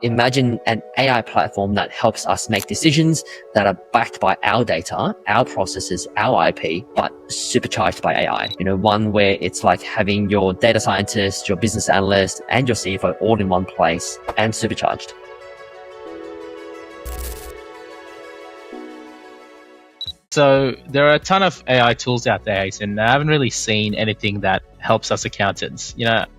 Imagine an AI platform that helps us make decisions that are backed by our data, our processes, our IP, but supercharged by AI. One where it's like having your data scientist, your business analyst, and your CFO all in one place and supercharged. So there are a ton of AI tools out there, and I haven't really seen anything that helps us accountants,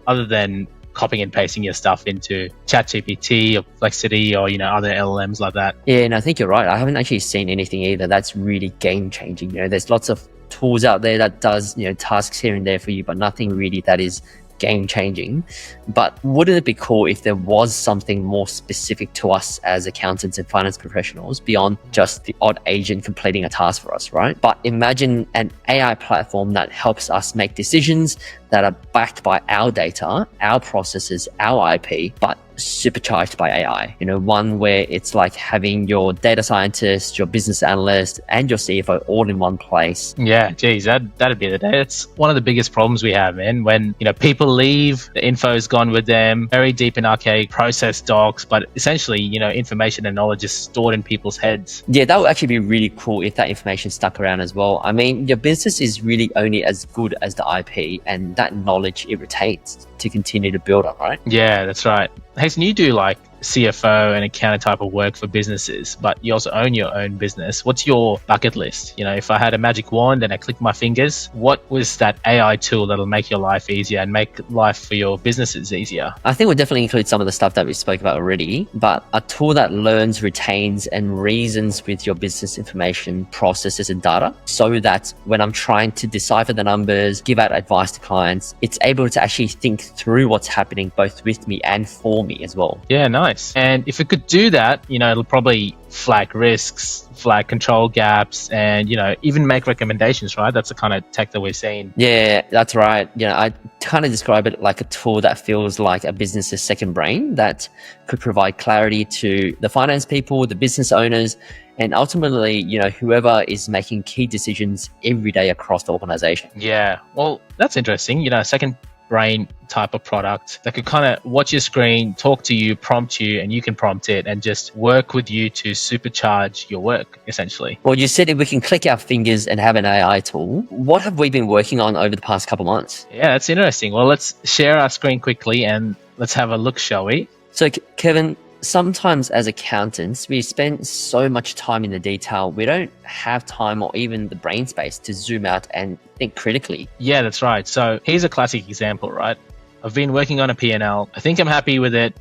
other than copying and pasting your stuff into ChatGPT or Perplexity or, other LLMs like that. Yeah, and I think you're right. I haven't actually seen anything either that's really game changing. There's lots of tools out there that does, tasks here and there for you, but nothing really that is game changing. But wouldn't it be cool if there was something more specific to us as accountants and finance professionals beyond just the odd agent completing a task for us, right? But imagine an AI platform that helps us make decisions that are backed by our data, our processes, our IP, but supercharged by AI. One where it's like having your data scientist, your business analyst, and your CFO all in one place. Yeah, geez, that'd be the day. It's one of the biggest problems we have, man. When people leave, the info's gone with them, very deep in archaic process docs, but essentially, information and knowledge is stored in people's heads. Yeah, that would actually be really cool if that information stuck around as well. I mean, your business is really only as good as the IP and that knowledge it retains to continue to build on, right? Yeah, that's right. Hayson, you do like CFO and accountant type of work for businesses, but you also own your own business. What's your bucket list? If I had a magic wand and I clicked my fingers, what was that AI tool that'll make your life easier and make life for your businesses easier? I think we'll definitely include some of the stuff that we spoke about already, but a tool that learns, retains, and reasons with your business information, processes, and data, so that when I'm trying to decipher the numbers, give out advice to clients, it's able to actually think through what's happening both with me and for me as well. Yeah, nice. And if it could do that, it'll probably flag risks, flag control gaps, and, even make recommendations, right? That's the kind of tech that we're seeing. Yeah, that's right. I kind of describe it like a tool that feels like a business's second brain that could provide clarity to the finance people, the business owners, and ultimately, whoever is making key decisions every day across the organization. Yeah, well, that's interesting. Second brain type of product that could kind of watch your screen, talk to you, prompt you, and you can prompt it and just work with you to supercharge your work, essentially. Well, you said if we can click our fingers and have an AI tool, what have we been working on over the past couple months? Yeah, that's interesting. Well, let's share our screen quickly and let's have a look, shall we? So, Kevin, sometimes as accountants, we spend so much time in the detail, we don't have time or even the brain space to zoom out and think critically. Yeah, that's right. So here's a classic example, right? I've been working on a P&L. I think I'm happy with it.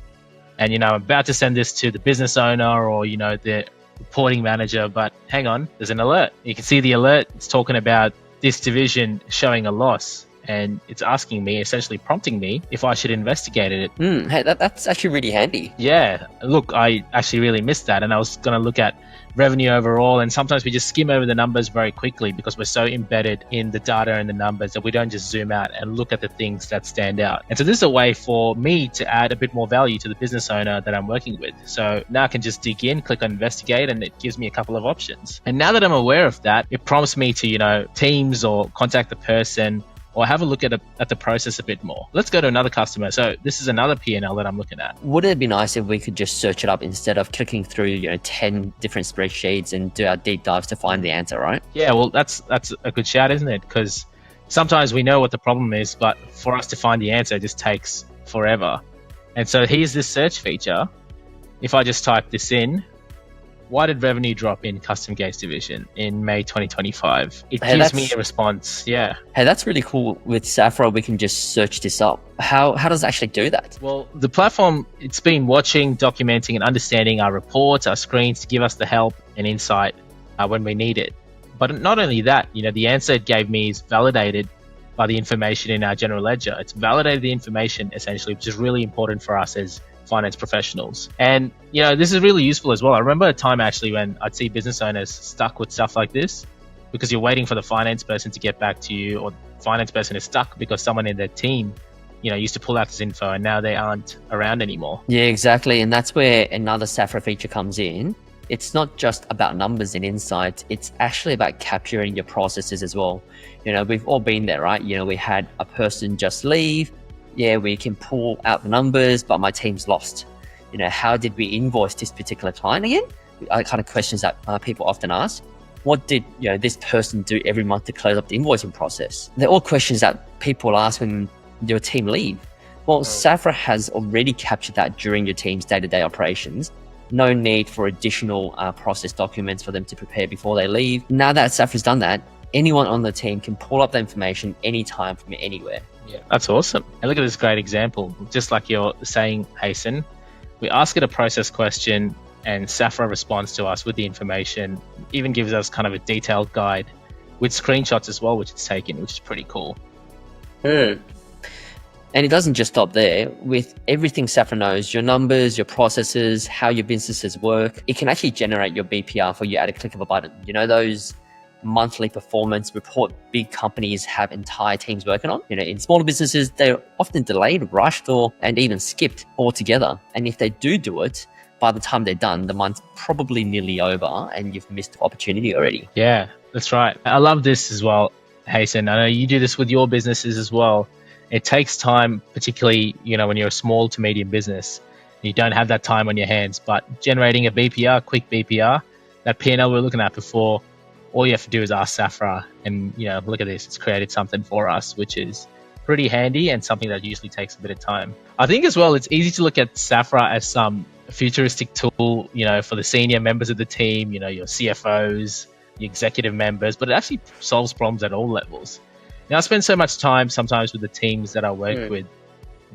And, I'm about to send this to the business owner or, the reporting manager. But hang on, there's an alert. You can see the alert. It's talking about this division showing a loss. And it's asking me, essentially prompting me, if I should investigate it. Hey, that's actually really handy. Yeah, look, I actually really missed that. And I was going to look at revenue overall. And sometimes we just skim over the numbers very quickly because we're so embedded in the data and the numbers that we don't just zoom out and look at the things that stand out. And so this is a way for me to add a bit more value to the business owner that I'm working with. So now I can just dig in, click on investigate, and it gives me a couple of options. And now that I'm aware of that, it prompts me to, Teams or contact the person or have a look at the process a bit more. Let's go to another customer. So this is another P&L that I'm looking at. Wouldn't it be nice if we could just search it up instead of clicking through 10 different spreadsheets and do our deep dives to find the answer, right? Yeah, well, that's a good shout, isn't it? Because sometimes we know what the problem is, but for us to find the answer, it just takes forever. And so here's this search feature. If I just type this in, why did revenue drop in custom gates division in May 2025? It gives me a response. Yeah. Hey, that's really cool. With Safra, we can just search this up. How does it actually do that? Well, the platform, it's been watching, documenting, and understanding our reports, our screens to give us the help and insight when we need it. But not only that, the answer it gave me is validated by the information in our general ledger. It's validated the information, essentially, which is really important for us as finance professionals. And, this is really useful as well. I remember a time actually when I'd see business owners stuck with stuff like this because you're waiting for the finance person to get back to you, or the finance person is stuck because someone in their team, used to pull out this info and now they aren't around anymore. Yeah, exactly. And that's where another Safra feature comes in. It's not just about numbers and insights. It's actually about capturing your processes as well. We've all been there, right? We had a person just leave. Yeah, we can pull out the numbers, but my team's lost. how did we invoice this particular client again? Kind of questions that people often ask. What did this person do every month to close up the invoicing process? They're all questions that people ask when your team leave. Well, Safra has already captured that during your team's day-to-day operations. No need for additional process documents for them to prepare before they leave. Now that Safra's done that, anyone on the team can pull up the information anytime from anywhere. Yeah, that's awesome. And look at this great example. Just like you're saying, Hasten, we ask it a process question and Safra responds to us with the information, even gives us kind of a detailed guide with screenshots as well, which it's taken, which is pretty cool. And it doesn't just stop there. With everything Safra knows, your numbers, your processes, how your businesses work, it can actually generate your BPR for you at a click of a button. Those monthly performance report big companies have entire teams working on. In smaller businesses, they're often delayed, rushed, and even skipped altogether. And if they do it, by the time they're done, the month's probably nearly over and you've missed the opportunity already. Yeah, that's right. I love this as well, Hasten. I know you do this with your businesses as well. It takes time, particularly, when you're a small to medium business. You don't have that time on your hands, but generating a BPR, quick BPR, that P&L we were looking at before, all you have to do is ask Safra and, look at this, it's created something for us, which is pretty handy and something that usually takes a bit of time. I think as well, it's easy to look at Safra as some futuristic tool, for the senior members of the team, your CFOs, your executive members, but it actually solves problems at all levels. Now, I spend so much time sometimes with the teams that I work with,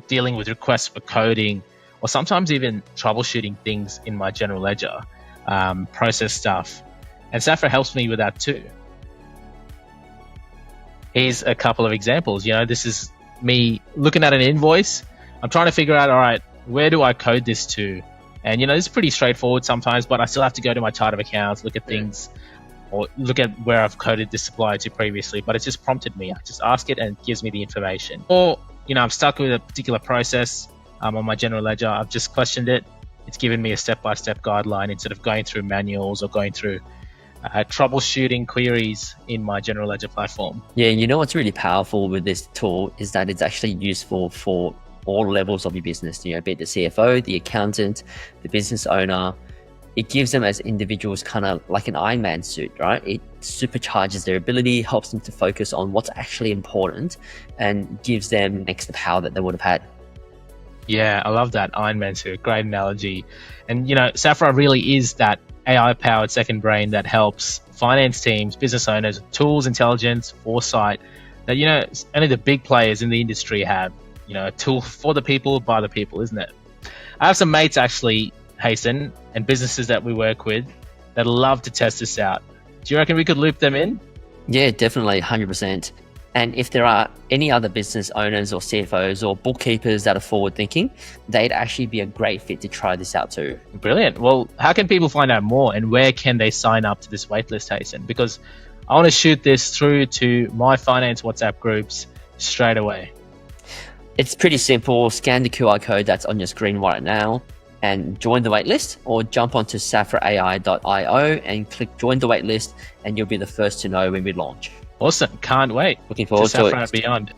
dealing with requests for coding, or sometimes even troubleshooting things in my general ledger, process stuff. And Safra helps me with that too. Here's a couple of examples. This is me looking at an invoice. I'm trying to figure out, all right, where do I code this to? And, this is pretty straightforward sometimes, but I still have to go to my chart of accounts, look at things, or look at where I've coded this supplier to previously, but it just prompted me. I just ask it and it gives me the information. Or, I'm stuck with a particular process on my general ledger. I've just questioned it. It's given me a step-by-step guideline instead of going through manuals or going through troubleshooting queries in my general ledger platform. Yeah, what's really powerful with this tool is that it's actually useful for all levels of your business, be it the CFO, the accountant, the business owner. It gives them as individuals kind of like an Iron Man suit, right? It supercharges their ability, helps them to focus on what's actually important, and gives them extra power that they would have had. Yeah, I love that Iron Man suit. Great analogy. And, Safra really is that AI-powered second brain that helps finance teams, business owners, tools, intelligence, foresight that, only the big players in the industry have. A tool for the people, by the people, isn't it? I have some mates actually, Hasten, and businesses that we work with that love to test this out. Do you reckon we could loop them in? Yeah, definitely, 100%. And if there are any other business owners or CFOs or bookkeepers that are forward thinking, they'd actually be a great fit to try this out too. Brilliant. Well, how can people find out more and where can they sign up to this waitlist, Hasten? Because I want to shoot this through to my finance WhatsApp groups straight away. It's pretty simple. Scan the QR code that's on your screen right now and join the waitlist, or jump onto safrai.io and click join the waitlist, and you'll be the first to know when we launch. Awesome. Can't wait. Looking forward to Safra it. and beyond.